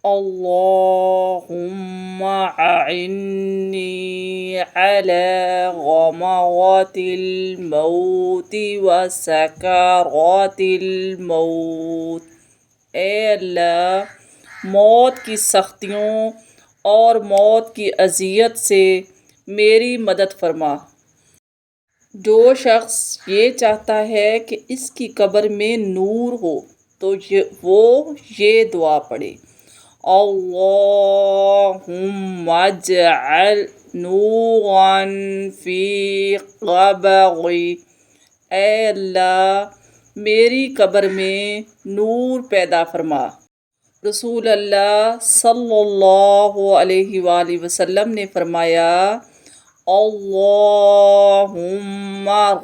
اللہم اعنی علی غمرات الموت و سکرات الموت۔ اے اللہ، موت کی سختیوں اور موت کی اذیت سے میری مدد فرما۔ جو شخص یہ چاہتا ہے کہ اس کی قبر میں نور ہو تو وہ یہ دعا پڑھے: اللہم اجعل نورا فی قبری۔ اے اللہ، میری قبر میں نور پیدا فرما۔ رسول اللہ صلی اللہ علیہ وآلہ وسلم نے فرمایا: اللہم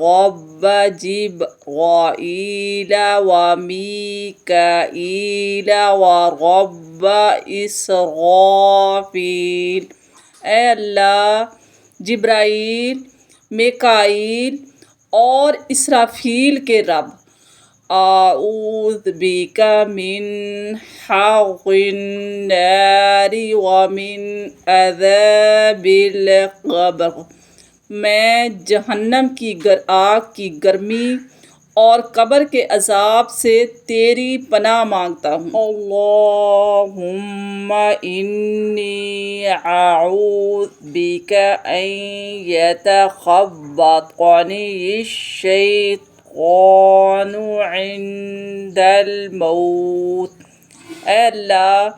رب جبرائیل و میکائیل و رب اسرافیل۔ اے اللہ، جبرائیل، میکائیل اور اسرافیل کے رب، اعوذ بک من حر النار ومن عذاب القبر۔ میں جہنم کی آگ کی گرمی اور قبر کے عذاب سے تیری پناہ مانگتا ہوں۔ اللہم انی اعوذ بک ان یتخبطنی الشیطان عند الموت۔ اے اللہ،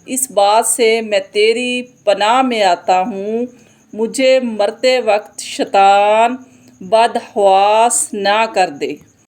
اس بات سے میں تیری پناہ میں آتا ہوں، مجھے مرتے وقت شیطان بدحواس نہ کر دے۔